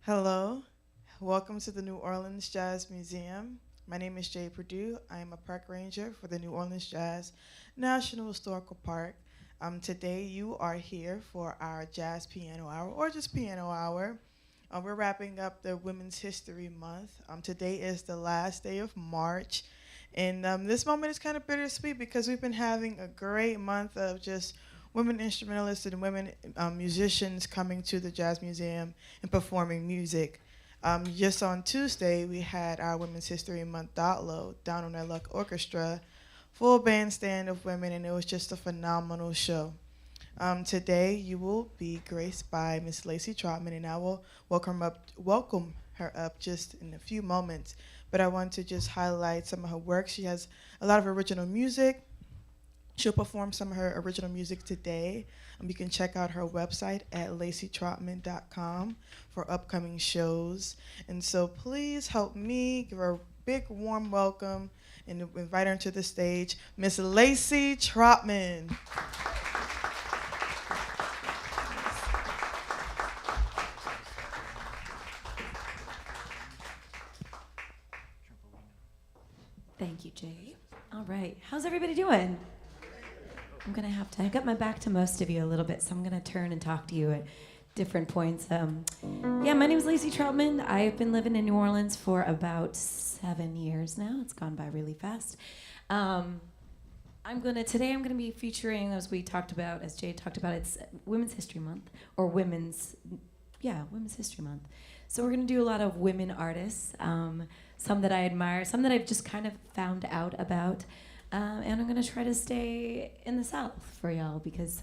Hello, welcome to the New Orleans Jazz Museum. My name is Jay Perdue. I am a park ranger for the New Orleans Jazz National Historical Park. Today you are here for our Jazz Piano Hour, or just Piano Hour. We're wrapping up the Women's History Month. Today is the last day of March, and this moment is kind of bittersweet because we've been having a great month of just women instrumentalists and women musicians coming to the Jazz Museum and performing music. Just on Tuesday, we had our Women's History Month Dotlo down on their Luck Orchestra, full bandstand of women, and it was just a phenomenal show. Today, you will be graced by Miss Lacey Troutman, and I will welcome her up just in a few moments. But I want to just highlight some of her work. She has a lot of original music. She'll perform some of her original music today. You can check out her website at laceytroutman.com for upcoming shows. And so please help me give her a big warm welcome and invite her into the stage, Miss Lacey Troutman. Thank you, Jay. All right, how's everybody doing? I'm gonna have to, I got my back to most of you a little bit, so I'm gonna turn and talk to you at different points. Yeah, my name is Lacey Troutman. I've been living in New Orleans for about 7 years now. It's gone by really fast. Today I'm gonna be featuring, as we talked about, as Jay talked about, it's Women's History Month, or Women's History Month. So we're gonna do a lot of women artists, some that I admire, some that I've just kind of found out about. And I'm going to try to stay in the South for y'all because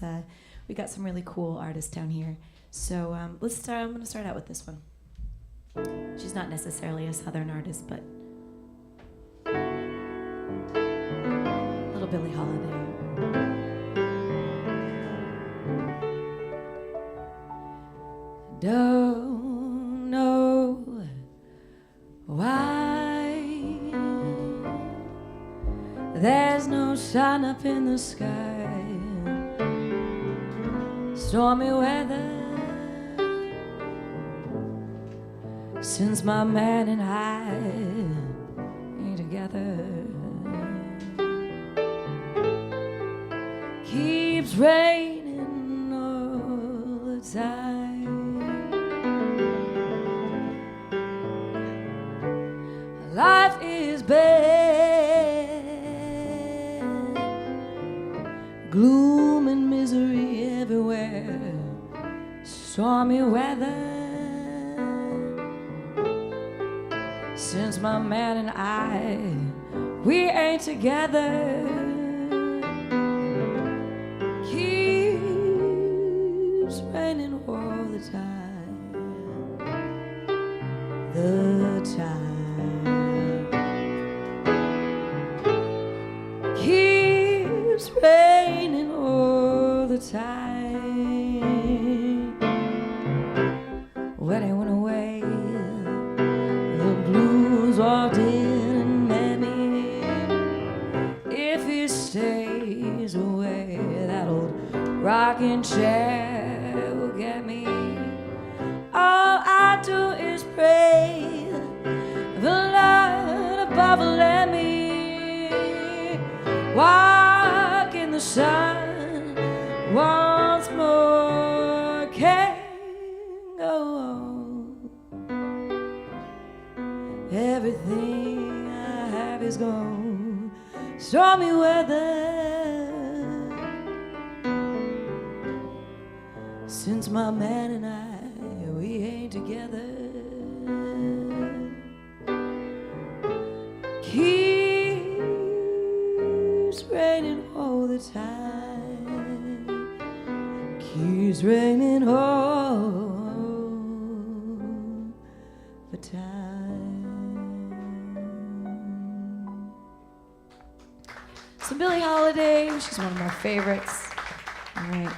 we got some really cool artists down here. So let's start. I'm going to start out with this one. She's not necessarily a Southern artist, but little Billie Holiday. Don't know why there's no sun up in the sky, stormy weather, since my man and I ain't together. Keeps raining all the time. Life is bad, gloom and misery everywhere, stormy weather, since my man and we ain't together. Keeps raining all the time, the time. Keeps raining all the time. When I went away, the blues walked in and met me. If he stays away, that old rocking chair will get me. All I do is pray the Lord above will let me walk in the sun once more. Can't go on. Everything I have is gone. Stormy weather, since my man and we ain't together. Keeps raining all the time. Keeps raining all the time. So Billie Holiday, she's one of my favorites. All right,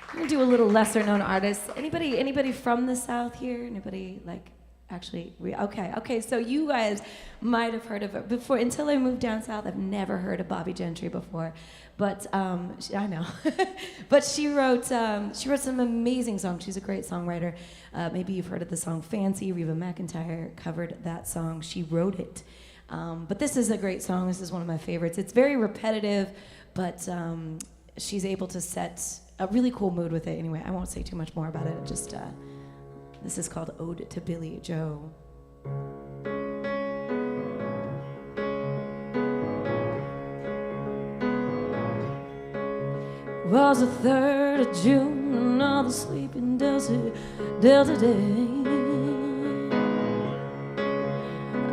I'm gonna do a little lesser known artist. Anybody from the South here? Anybody like Actually, okay. So you guys might have heard of her before. Until I moved down south, I've never heard of Bobby Gentry before. But I know. But she wrote some amazing songs. She's a great songwriter. Maybe you've heard of the song "Fancy." Reba McEntire covered that song. She wrote it. But this is a great song. This is one of my favorites. It's very repetitive, but she's able to set a really cool mood with it. Anyway, I won't say too much more about it. Just. This is called Ode to Billie Joe. It was the 3rd of June, another sleeping Delta day.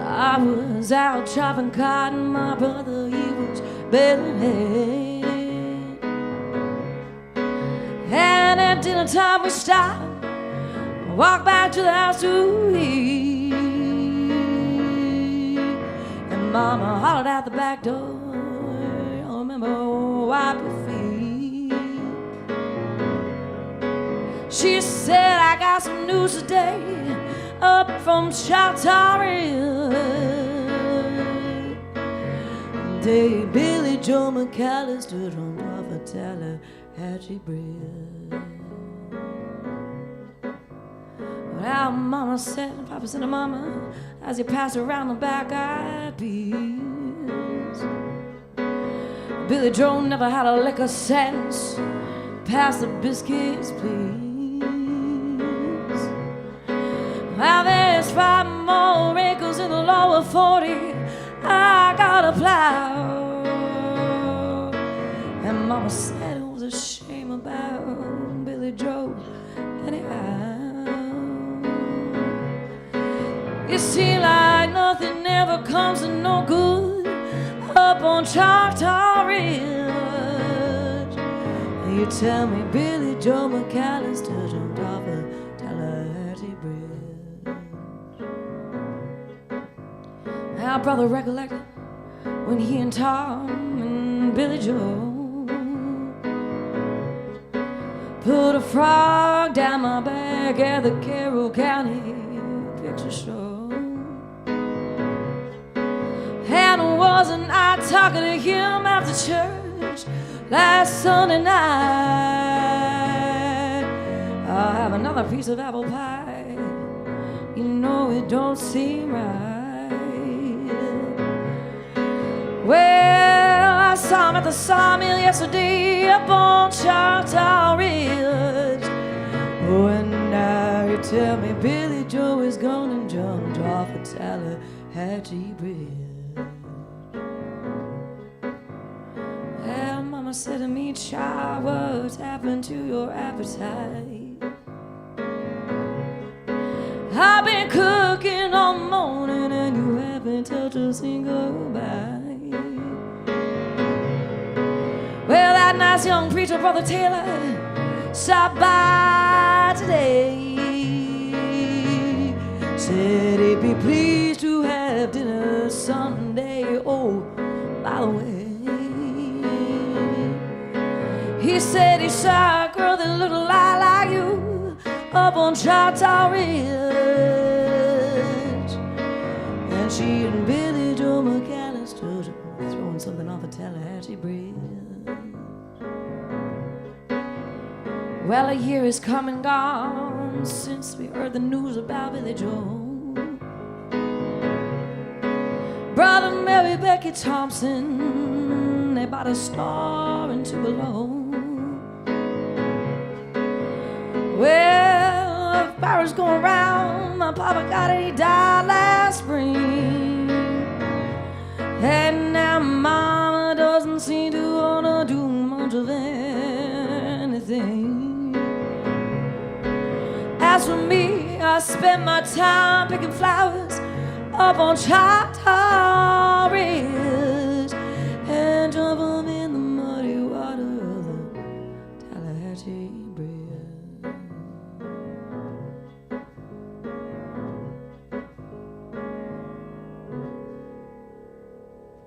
I was out chopping cotton, my brother, he was baling hay. And at dinner time we stopped, walk back to the house to eat, and Mama hollered out the back door, "Y'all remember, wipe your feet." She said, "I got some news today, up from Choctaw Ridge. Day Billie Joe McAllister jumped off a Tallahatchie Bridge." Well, Mama said, and Papa said to Mama, as he passed around the back-eyed peas, Billie Joe never had a lick of sense. Pass the biscuits, please. Well, there's 5 more acres in the lower 40. I got a plow. And Mama said it was a shame about Billie Joe anyhow. It seems like nothing ever comes to no good up on Choctaw Ridge. You tell me Billie Joe McAllister jumped off a Tallahatchie Bridge. Our brother recollected when he and Tom and Billie Joe put a frog down my back at the Carroll County Picture Show. And wasn't I talking to him after church last Sunday night? I'll have another piece of apple pie. You know it don't seem right. Well, I saw him at the sawmill yesterday up on Choctaw Ridge. Oh, and now you tell me Billie Joe is gone and jumped off a Tallahatchie Bridge. Well, Mama said to me, "Child, what's happened to your appetite? I've been cooking all morning and you haven't touched a single bite." Well, that nice young preacher, Brother Taylor, stopped by today. Said he'd be pleased to have dinner Sunday. Oh, by the way, he said he saw a girl that looked a lot like you up on Choctaw Ridge. And she and Billie Joe McAllister throwing something off a Tallahatchie Bridge. Well, a year has come and gone since we heard the news about Billie Joe. Brother Mary Becky Thompson, they bought a store in Tupelo. Well, the fire's going round, my papa got it, he died last spring. And now Mama doesn't seem to wanna do much of anything. As for me, I spend my time picking flowers up on Choctaw Ridge and jump 'em in the muddy water of the Tallahatchie Bridge.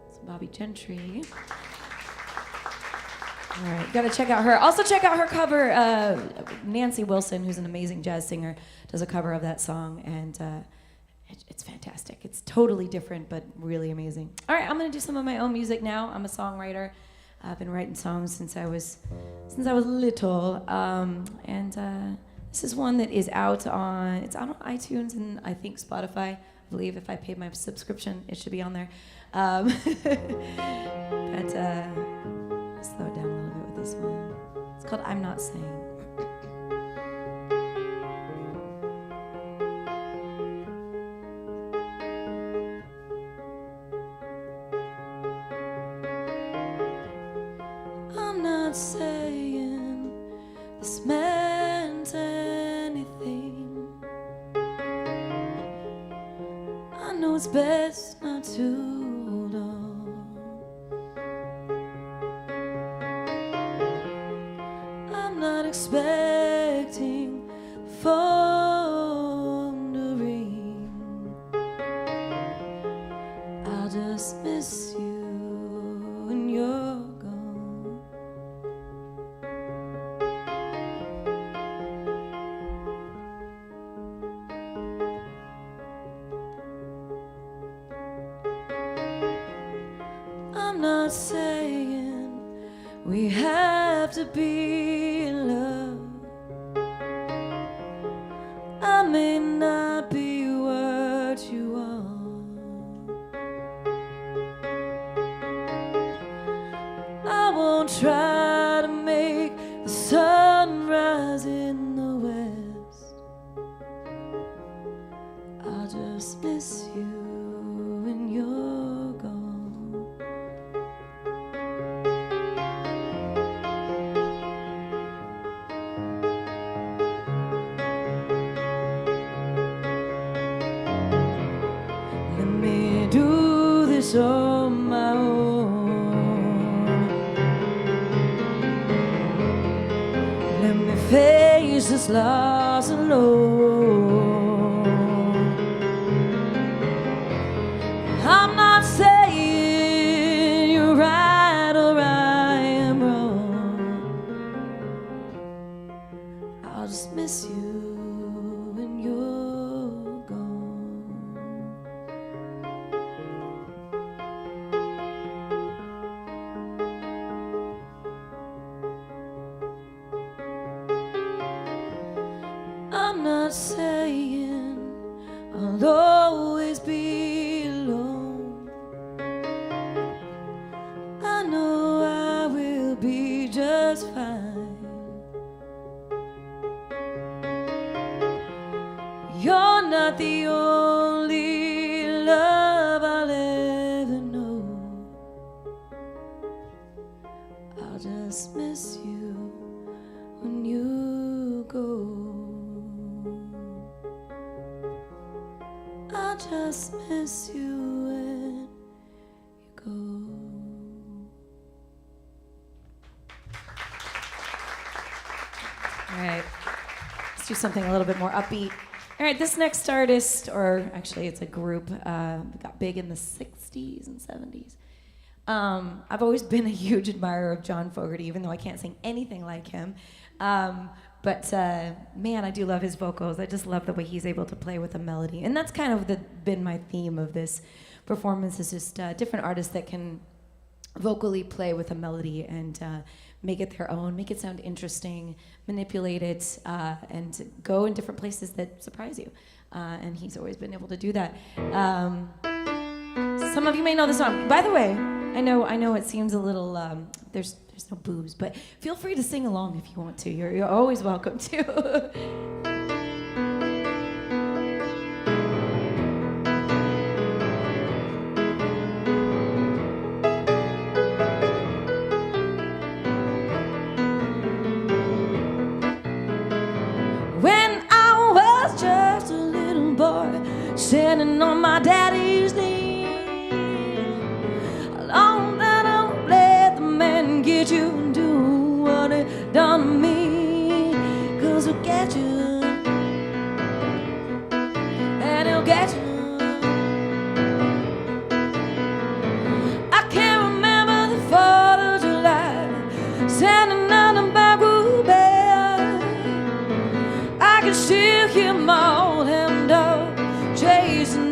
It's Bobby Gentry. All right, gotta check out her. Also check out her cover. Nancy Wilson, who's an amazing jazz singer, does a cover of that song, and It's fantastic. It's totally different, but really amazing. All right, I'm gonna do some of my own music now. I'm a songwriter. I've been writing songs since I was little, and this is one that is out on iTunes and I think Spotify. I believe if I paid my subscription, it should be on there. But slow it down a little bit with this one. It's called "I'm Not Saying." I'm not saying this meant anything. I know it's best not to hold on. I'm not expecting the phone to ring. I'll just miss you when you're gone. I'm not saying we have to be in love. I may not be what you want. I won't try to make the sun rise in the west. I'll just miss you when you're gone. Let me do this on my own. Let me face this loss alone. I'm not saying you're right or I am wrong. I'll just miss you when you're gone. I'm not saying I'll always be alone. I know I will be just fine. You're not the only love I'll ever know. I'll just miss you when you go. I'll just miss you when you go. All right, let's do something a little bit more upbeat. All right, this next artist, or actually it's a group, got big in the 60s and 70s. I've always been a huge admirer of John Fogerty, even though I can't sing anything like him. But man, I do love his vocals. I just love the way he's able to play with a melody. And that's kind of been my theme of this performance, is just different artists that can vocally play with a melody and make it their own, make it sound interesting, manipulate it, and go in different places that surprise you. And he's always been able to do that. Some of you may know the song. By the way, I know it seems a little, there's no booze, but feel free to sing along if you want to. You're always welcome to. When I was just a little boy, sitting on my daddy's knee, alone that I'll let the man get you and do what he done to me. 'Cause he'll get you, and he'll get you. I can't remember the 4th of July, standing on the back room bed. I can still hear my old hand dog chasing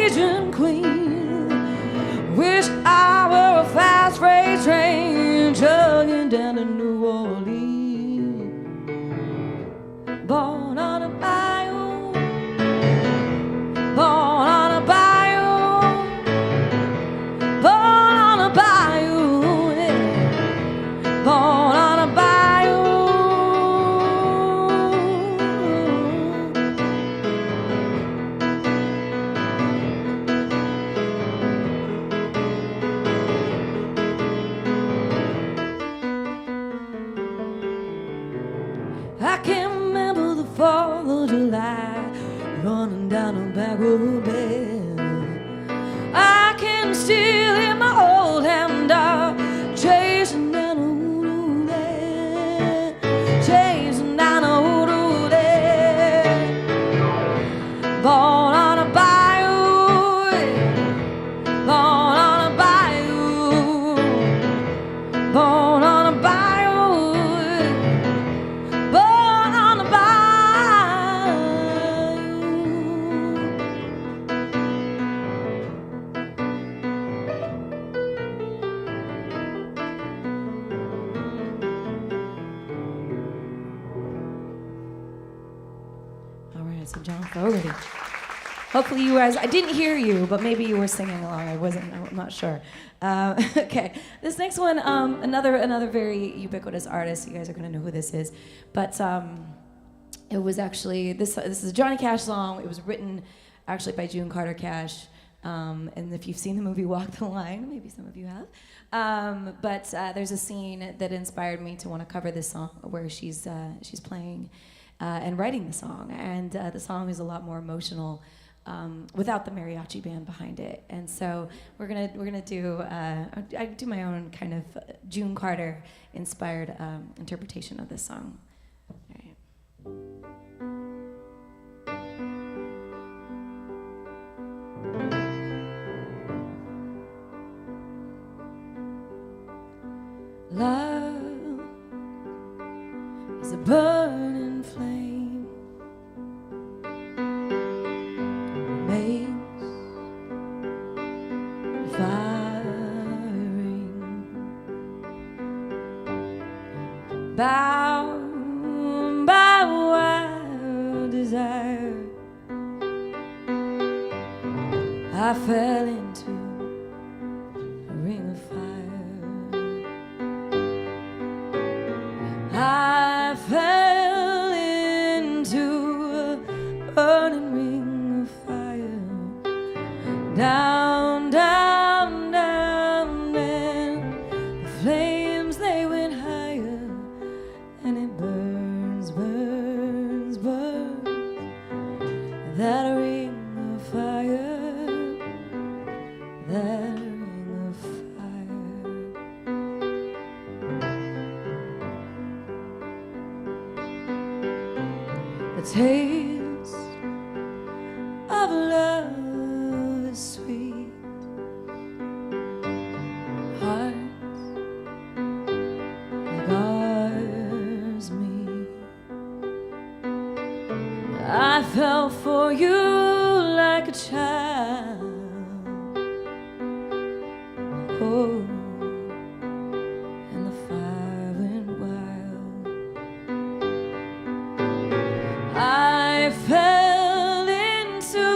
Cajun queen. Wish I were a fast freight train chugging down to New Orleans. Born on a bayou, born on a bayou, born on a bayou, yeah. Born on a bayou. I can remember the 4th of July running down a back road bed. I can still hear my old hand dog chasing down a hoodoo there, chasing down a hoodoo there. Born on a bayou, born on a bayou, born on a bayou. So John Fogerty. Hopefully you guys, I didn't hear you, but maybe you were singing along. I'm not sure. Okay, this next one, another very ubiquitous artist. You guys are gonna know who this is. But it was actually, this is a Johnny Cash song. It was written actually by June Carter Cash. And if you've seen the movie Walk the Line, maybe some of you have. But there's a scene that inspired me to want to cover this song where she's playing and writing the song, and the song is a lot more emotional without the mariachi band behind it. And so we're gonna do I do my own kind of June Carter inspired interpretation of this song. All right. Love is a burning flame, remains firing, bound by wild desire. I fell into a ring of fire. I fell into a burning ring of fire. Down, down, down, and the flames, they went higher. And it burns, burns, burns. That ring of fire, that ring of fire. The taste of love is sweet. Hearts like ours meet. I fell for you like a child. Oh, and the fire went wild. I fell into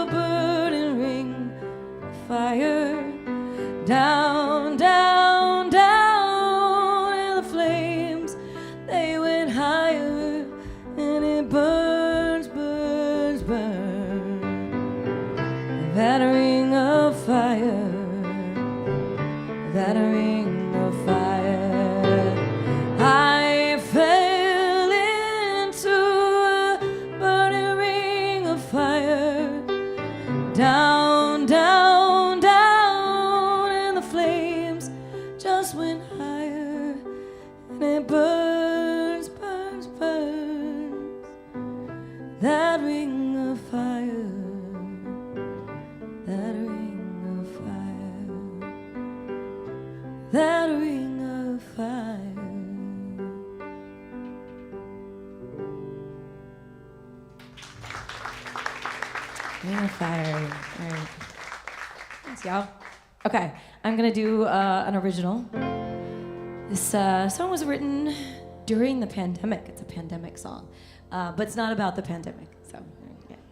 a burning ring of fire. Down, down, down, and the flames, they went higher. And it burns, burns, burns. That ring of fire, that ring of fire. I fell into a burning ring of fire. Down, down, down, and the flames just went higher. And it burns, burns, burns. That ring of fire, that ring of fire, that ring of fire. Ring of Fire. All right. Thanks, y'all. Okay, I'm gonna do an original. This song was written during the pandemic. It's a pandemic song, but it's not about the pandemic. So,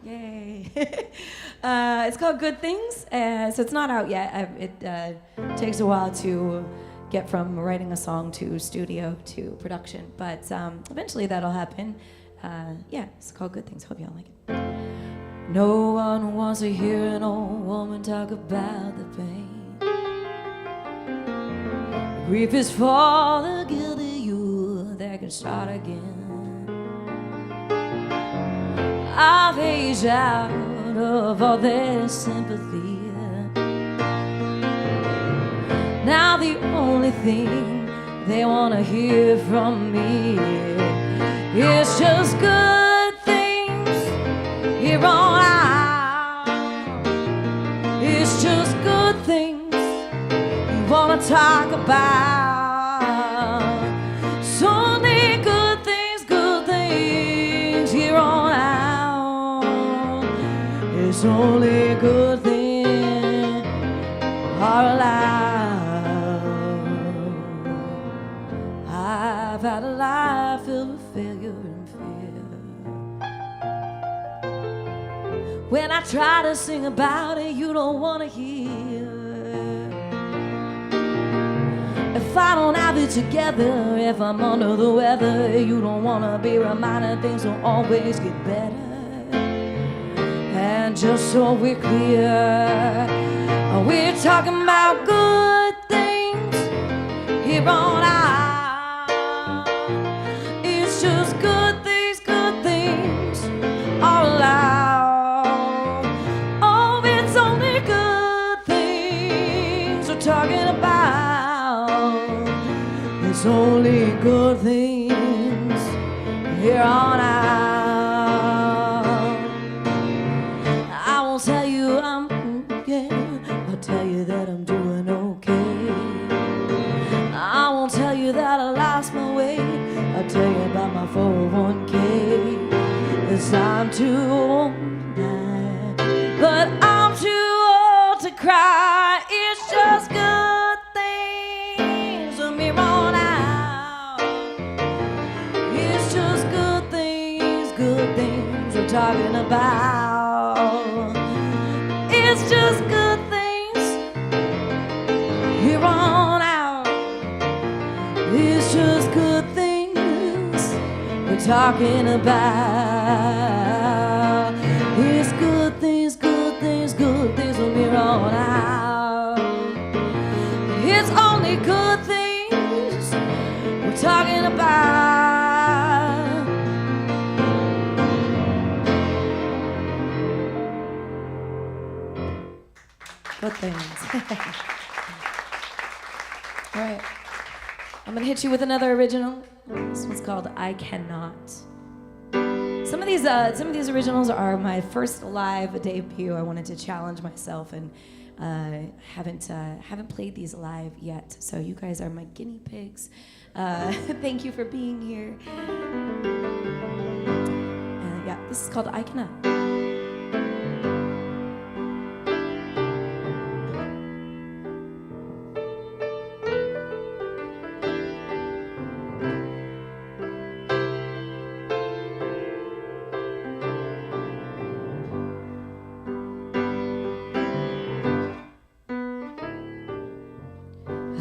yay! It's called "Good Things." So it's not out yet. It takes a while to get from writing a song to studio to production, but eventually that'll happen. Yeah, it's called "Good Things." Hope y'all like it. No one wants to hear an old woman talk about the pain. Grief is for the guilty youth that can start again. I've aged out of all their sympathy. Now the only thing they want to hear from me is just good things here on out. It's just good things you want to talk about. It's only good things here on out. It's only good things are allowed. I've had a life filled with failure and fear. When I try to sing about it, you don't want to hear. If I don't have it together, if I'm under the weather, you don't want to be reminded things will always get better. And just so we're clear, we're talking about good things here on out. It's just good things all allowed. Oh, it's only good things we're talking about. It's only good things here on out. I won't tell you I'm okay, I'll tell you that I'm doing okay. I won't tell you that I lost my way, I'll tell you about my 401k. 'Cause I'm too old to die, but I'm too old to cry. It's just good things from here on out. It's just good things we're talking about. It's just good things here on out. It's just good things we're talking about. It's good things from here on out. It's only good things we're talking about. Good things. All right. I'm gonna hit you with another original. This one's called "I Cannot." Some of these originals are my first live debut. I wanted to challenge myself, and haven't played these live yet. So you guys are my guinea pigs. Thank you for being here. Yeah, this is called "I Cannot."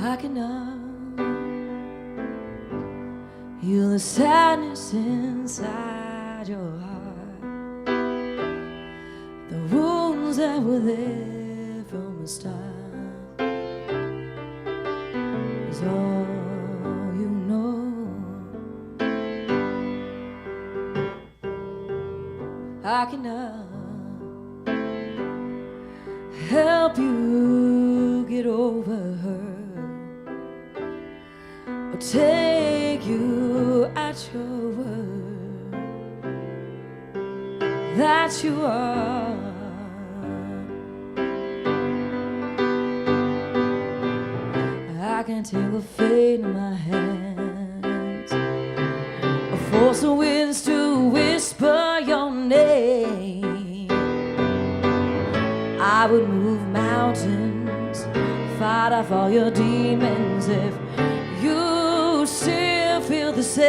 I cannot heal the sadness inside your heart, the wounds that were there from the start is all you know. I cannot help you get over her, take you at your word that you are. I can take the fate in my hands, force the winds to whisper your name. I would move mountains, fight off all your demons if you still feel the same.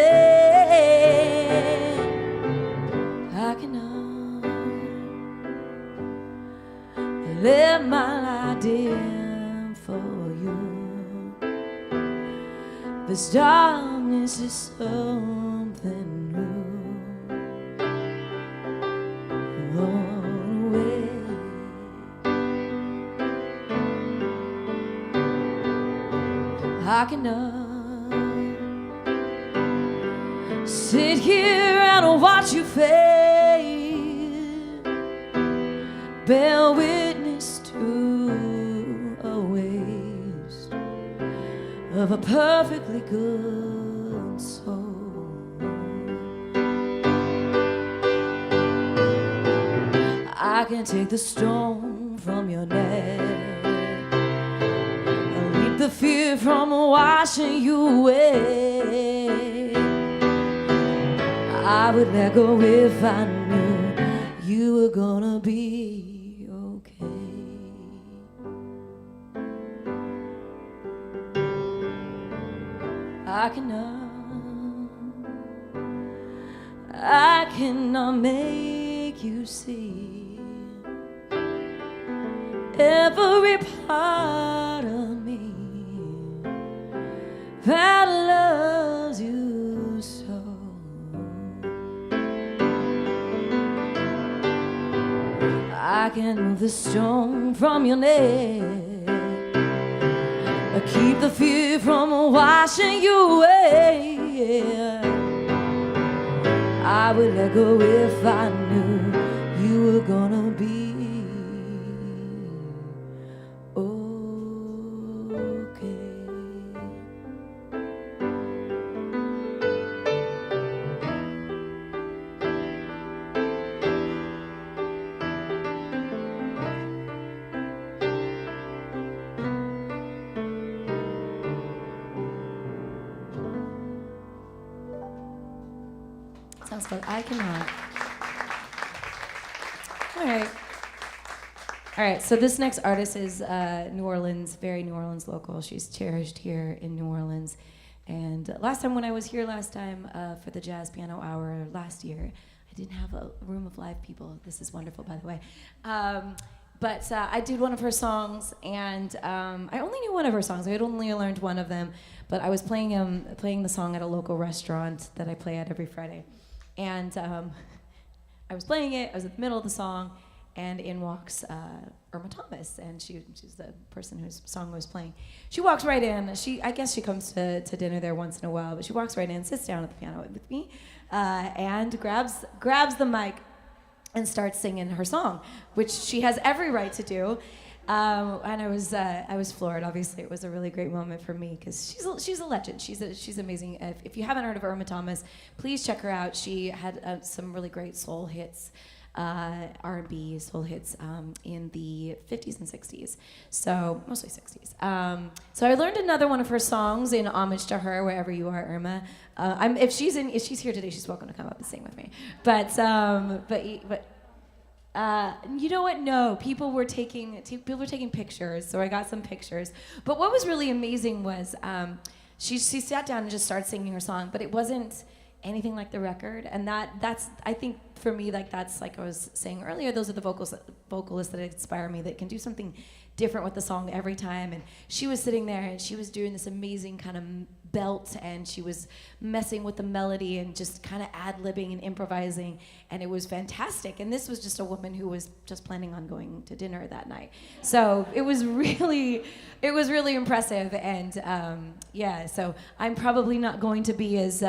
I cannot let my light dim for you. This darkness is something new. Run away. I cannot sit here and watch you fade, bear witness to a waste of a perfectly good soul. I can take the stone from your neck, the fear from washing you away. I would let go if I knew you were gonna be okay. I cannot make you see every part of me that loves you so. I can move the stone from your neck, keep the fear from washing you away. I would let go if I knew you were gonna be sounds good. I cannot. All right, so this next artist is New Orleans, very New Orleans local. She's cherished here in New Orleans. And last time when I was here for the Jazz Piano Hour last year, I didn't have a room of live people. This is wonderful, by the way. But I did one of her songs, and I only knew one of her songs. I had only learned one of them, but I was playing the song at a local restaurant that I play at every Friday. And I was playing it, I was in the middle of the song, and in walks Irma Thomas, and she's the person whose song I was playing. She walks right in. I guess she comes to dinner there once in a while, but she walks right in, sits down at the piano with me, and grabs the mic and starts singing her song, which she has every right to do. And I was floored. Obviously, it was a really great moment for me because she's a legend. She's amazing. If you haven't heard of Irma Thomas, please check her out. She had some really great soul hits, R&B soul hits in the 50s and 60s. So mostly 60s. So I learned another one of her songs in homage to her, wherever you are, Irma. If she's here today, she's welcome to come up and sing with me. But you know what? No, people were taking pictures, so I got some pictures. But what was really amazing was she sat down and just started singing her song, but it wasn't anything like the record, and that's I think for me, that's like I was saying earlier, those are the vocalists that inspire me, that can do something different with the song every time. And she was sitting there and she was doing this amazing kind of belt, and she was messing with the melody and just kind of ad-libbing and improvising, and it was fantastic. And this was just a woman who was just planning on going to dinner that night, so it was really impressive. And so I'm probably not going to be as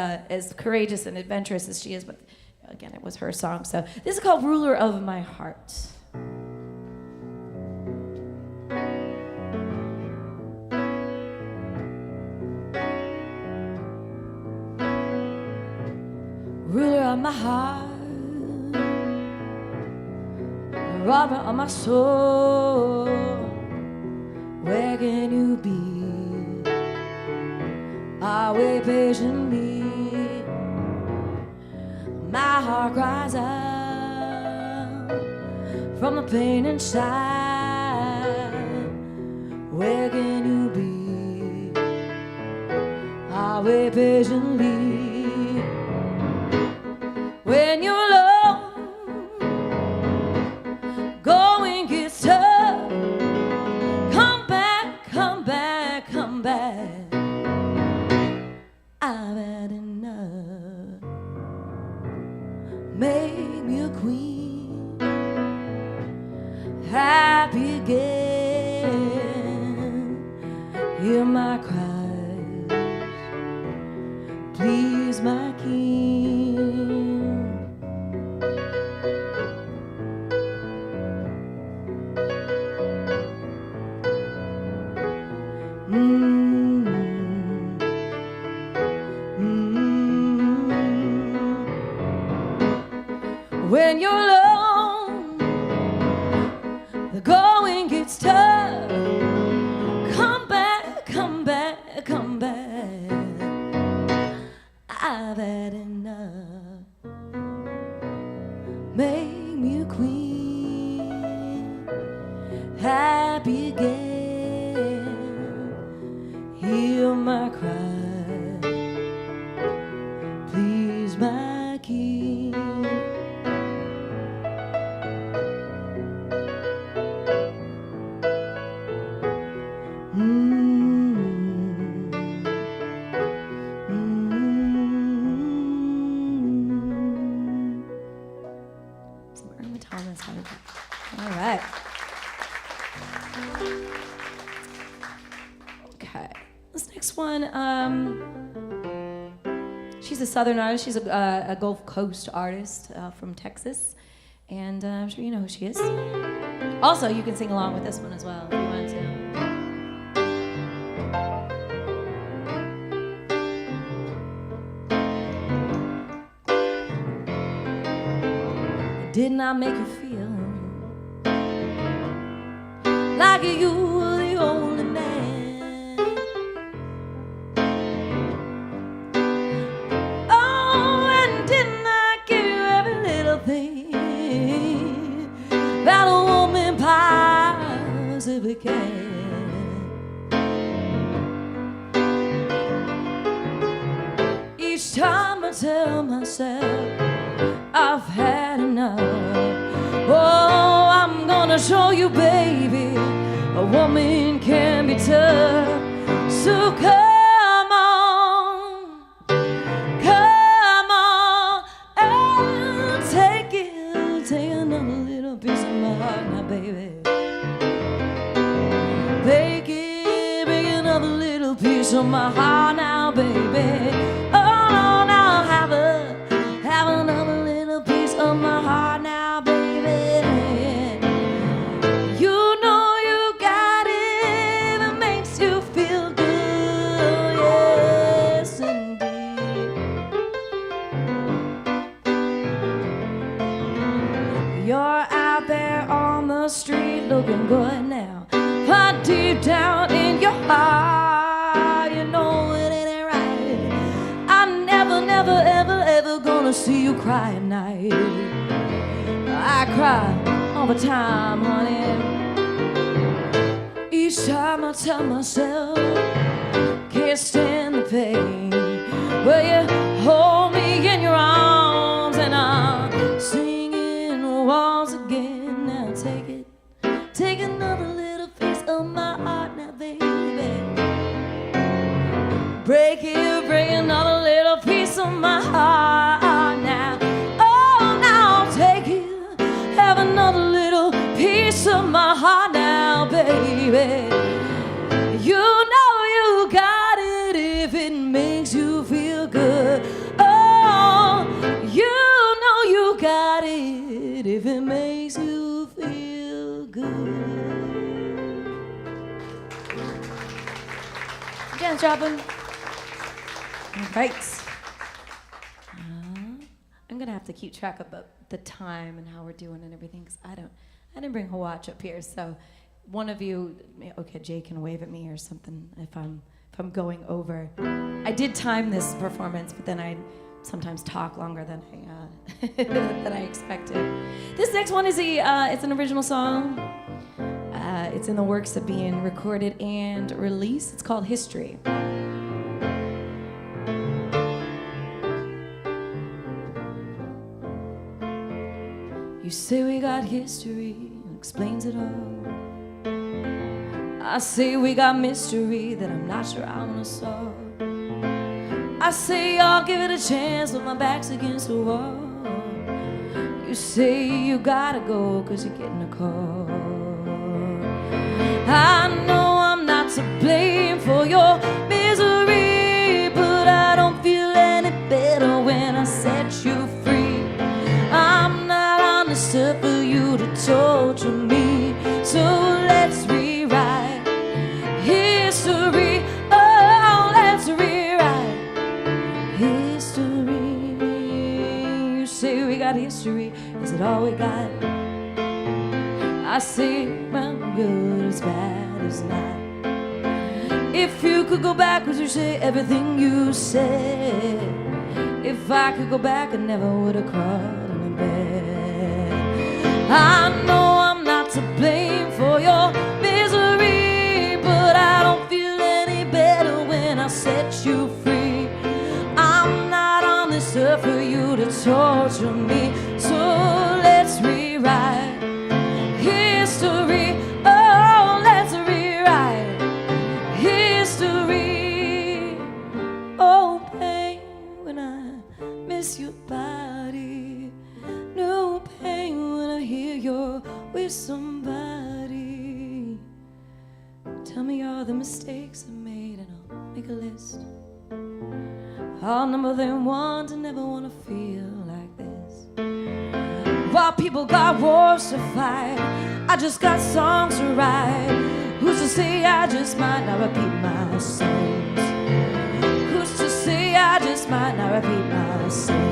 courageous and adventurous as she is, but again, it was her song. So this is called Ruler of My Heart. Ruler of my heart, robber of my soul, where can you be? I wait patiently, my heart cries out from the pain inside. Where can you be? I'll wait patiently. When you're alone, going gets tough. Come back, come back, come back. I've had enough. Make me a queen, happy again. Hear my cries, please my king. When you're alone, the going gets tough. Come back, come back, come back. I've had enough. Make me a queen, happy again. Hear my cry, please my king. All right. Okay. This next one, she's a Southern artist. She's a Gulf Coast artist from Texas, and I'm sure you know who she is. Also, you can sing along with this one as well if you want to. Did not make you feel like you were the only man. Oh, and didn't I give you every little thing that a woman possibly can? Each time I tell myself I've had enough. Oh, I'm gonna show you, baby, a woman can be tough. So come on, and take another little piece of my heart now, baby. Take another little piece of my heart now, baby. Oh, now have another little piece of my heart now, baby. You know you got it, it makes you feel good, yes indeed. You're out there on the street looking good now, but deep down in your heart, you know it ain't right. I'm never, ever gonna see you cry at night. I cry all the time, honey. Each time I tell myself, can't stand the pain. Well, you hold me in your arms and I'm singing once again. Now take another little piece of my heart now, baby. Break another little piece of my heart now. Oh, now take it, have another little piece of my heart now, baby. You know you got it if it makes you feel good. Oh, you know you got it if it makes you feel good. Again, Troutman. All right. I'm gonna have to keep track of the time and how we're doing and everything, because I didn't bring her watch up here. So, one of you, okay, Jay can wave at me or something if I'm going over. I did time this performance, but then I sometimes talk longer than I than I expected. This next one is it's an original song. It's in the works of being recorded and released. It's called History. You say we got history, explains it all. I say we got mystery that I'm not sure I wanna solve. I say I'll give it a chance when my back's against the wall. You say you gotta go 'cause you're getting a call. I know I'm not to blame for your misery, but I don't feel any better when I set you free. I'm not on the stuff for you to torture me, so let's rewrite history. Oh, let's rewrite history. You say we got history, is it all we got? I say, well, good as bad as not. If you could go back, would you say everything you said? If I could go back, I never would have crawled in a bed. I know I'm not to blame for your misery, but I don't feel any better when I set you free. I'm not on this earth for you to torture me, so let's rewrite history. Oh, let's rewrite history. Oh, pain when I miss your body. No pain when I hear you're with somebody. Tell me all the mistakes I made and I'll make a list. I'll number them 1 to never want to feel like this. While people got wars to fight, I just got songs to write. Who's to say I just might not repeat my songs? Who's to say I just might not repeat myself?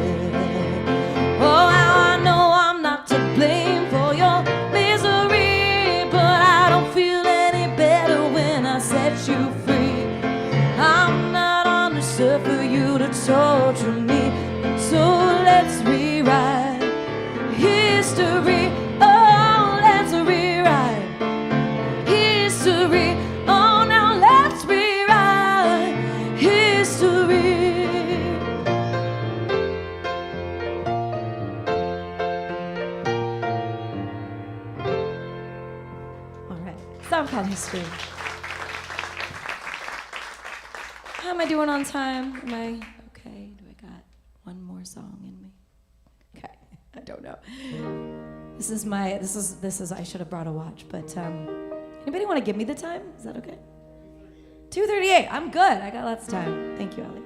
Oh, how I know I'm not to blame for your misery, but I don't feel any better when I set you free. I'm not on the earth for you to torture me, so let's rewrite history. Oh, let's rewrite history. Oh, now let's rewrite history. All right, song called History. How am I doing on time? Am I okay? Do I got one more song in me? Okay, I don't know. This is I should have brought a watch, but anybody want to give me the time? Is that okay? 2:38. I'm good. I got lots of time. Thank you, Ellie.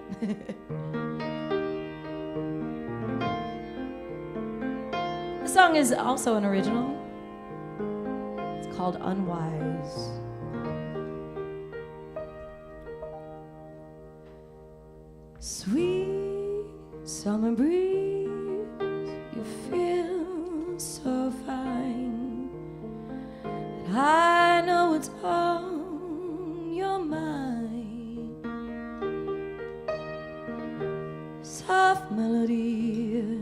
This song is also an original. It's called Unwise. Sweet summer breeze, you feel so fine. I know it's on your mind. Soft melody,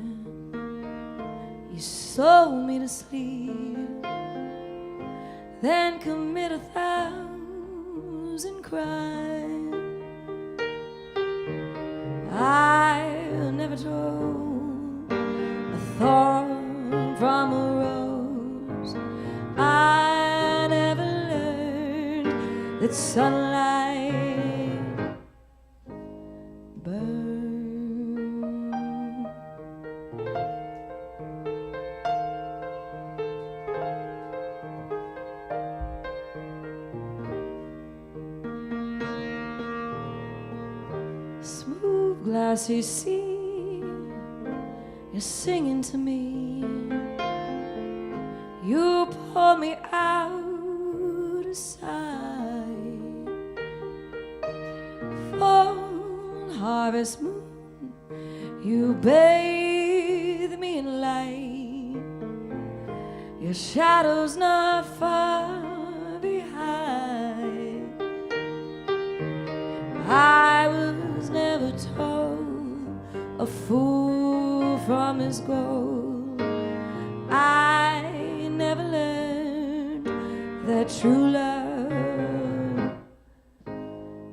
you sold me to sleep, then commit 1,000 crimes. I never told a thorn from a rose. I never learned that sunlight burns. Smooth glassy sea, you're singing to me. You pull me out aside. Full harvest moon, you bathe me in light. Your shadow's not far behind. I was never told a fool from his gold. I never learned that let true love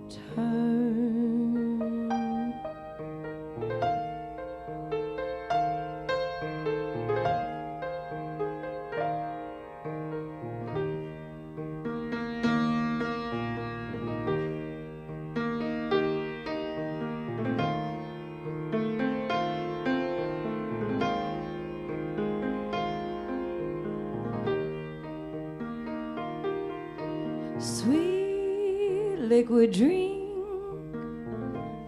turn. Sweet liquid drink,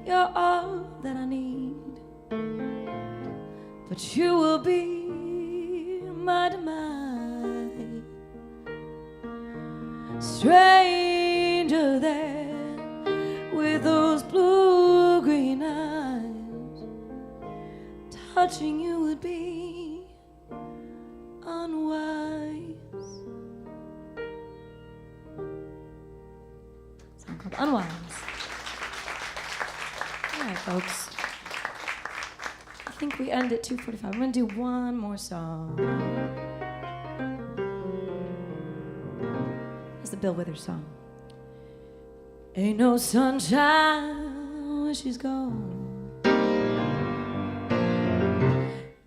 you're all that I need, but you will be my demise. Stranger there with those blue-green eyes, touching you would be unwise. Song called Unwise. All right, folks. I think we end at 2:45. I'm gonna do one more song. It's the Bill Withers song. Ain't no sunshine when she's gone.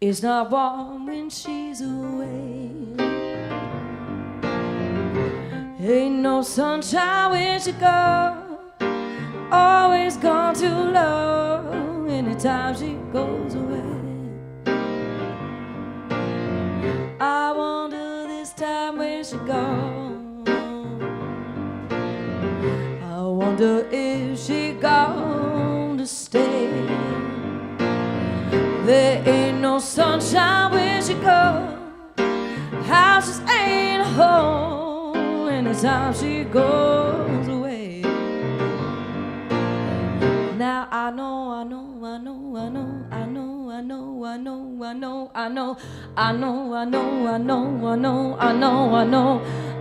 It's not warm when she's away. Ain't no sunshine when she goes. Always gone too low anytime she goes away. I wonder this time where she goes. I wonder if she gonna stay. There ain't no sunshine when she goes. House just ain't home anytime she goes away. Now I know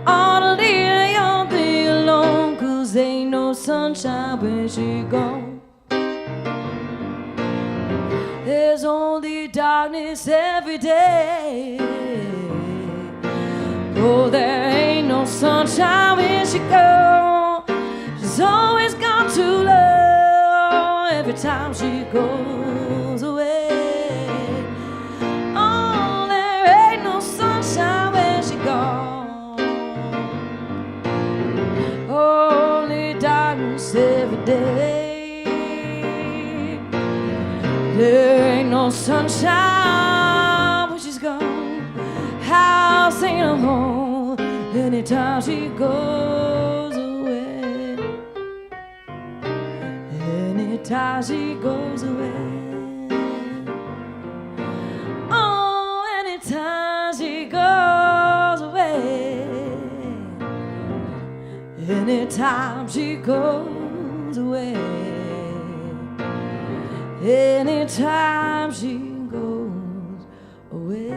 all to leave all day alone, 'cause ain't no sunshine when she gone. There's only darkness every day. Oh, there ain't no sunshine when she goes. She's always gone too low every time she goes away. Oh, there ain't no sunshine when she gone. Only darkness every day. There ain't no sunshine when she's gone. House ain't a home anytime she goes away. Anytime she goes away. Oh, anytime she goes away. Anytime she goes away. Anytime she goes away.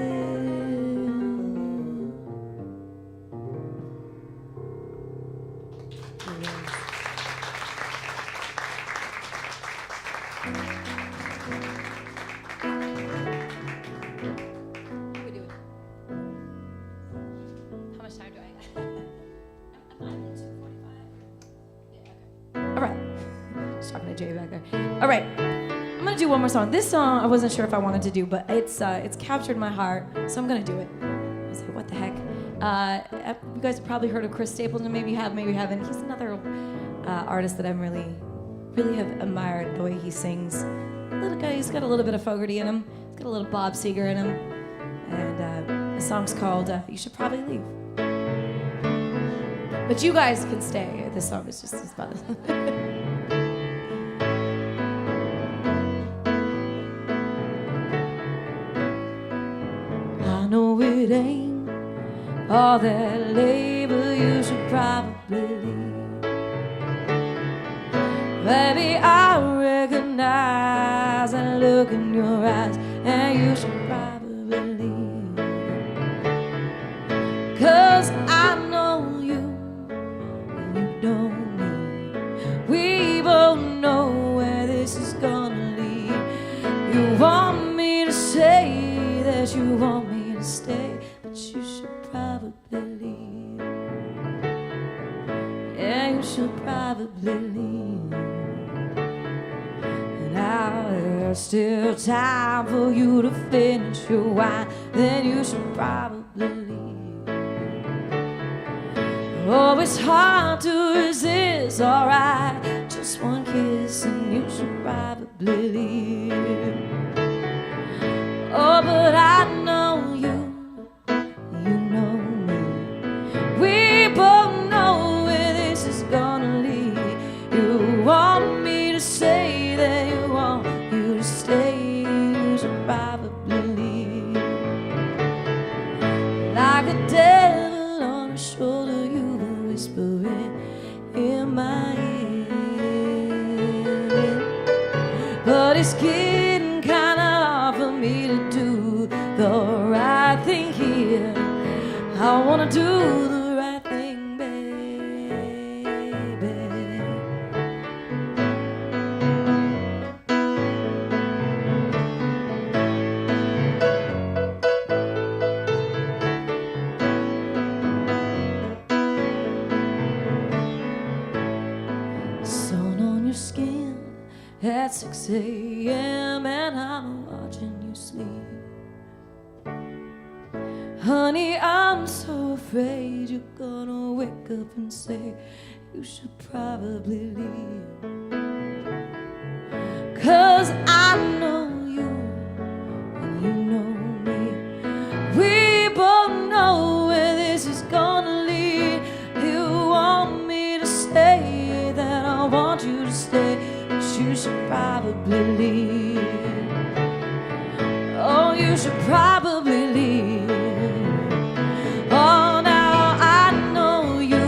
How much time do I have? I'm at 2:45. Yeah, okay. All right. Just talking to Jay back there. All right. I'm gonna do one more song. This song I wasn't sure if I wanted to do, but it's captured my heart, so I'm gonna do it. I was like, what the heck? You guys have probably heard of Chris Stapleton. Maybe you have, maybe you haven't. He's another artist that I'm really have admired the way he sings. Little guy, he's got a little bit of Fogerty in him. He's got a little Bob Seger in him, and the song's called "You Should Probably Leave." But you guys can stay. This song is just as fun. I know it ain't all that labor, you should probably leave. Baby, I recognize that look in your eyes, and you should probably leave. 'Cause I know you, and you know me. We both know where this is gonna lead. You want me to say that you want me to stay, but you should probably leave. yeah, you should probably leave. Now there's still time for you to finish your wine, then you should probably leave. Oh, it's hard to resist, alright, just one kiss and you should probably leave. Oh, but I know you know me. We both know where this is gonna lead. You want me to say that you want you to stay, you should probably leave. Like a devil on a shoulder, you were whispering in my ear. But it's getting kinda hard for me to do the right thing here. I wanna do the right thing, baby. Sun on your skin at 6 a.m. and I'm watching you sleep. Honey, I'm so afraid you're gonna wake up and say you should probably leave. 'Cause I know you and you know me. We both know where this is gonna lead. You want me to say that I want you to stay, but you should probably leave. Oh, you should probably leave. Oh, now I know you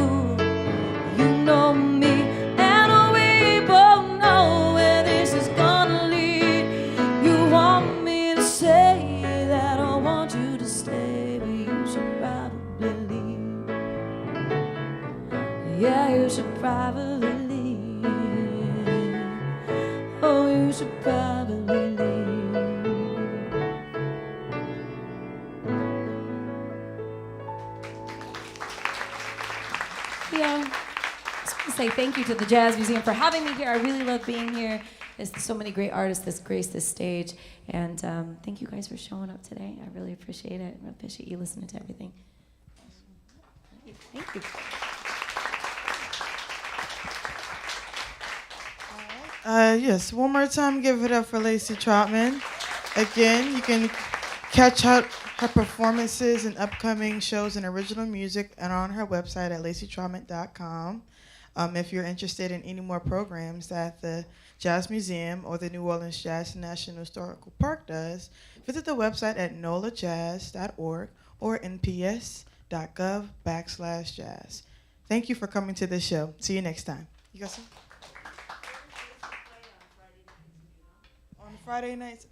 know me, and we both know where this is gonna lead. You want me to say that I want you to stay, but you should probably leave. Yeah, you should probably leave. Oh, you should probably leave. Yeah, just want to say thank you to the Jazz Museum for having me here. I really love being here. There's so many great artists that grace this stage. And thank you guys for showing up today. I really appreciate it. I appreciate you listening to everything. Thank you. Yes, one more time, give it up for Lacey Troutman. Again, you can catch her performances and upcoming shows and original music and on her website at laceytroutman.com. If you're interested in any more programs that the Jazz Museum or the New Orleans Jazz National Historical Park does, visit the website at nolajazz.org or nps.gov/jazz. Thank you for coming to this show. See you next time. You got some? On Friday nights?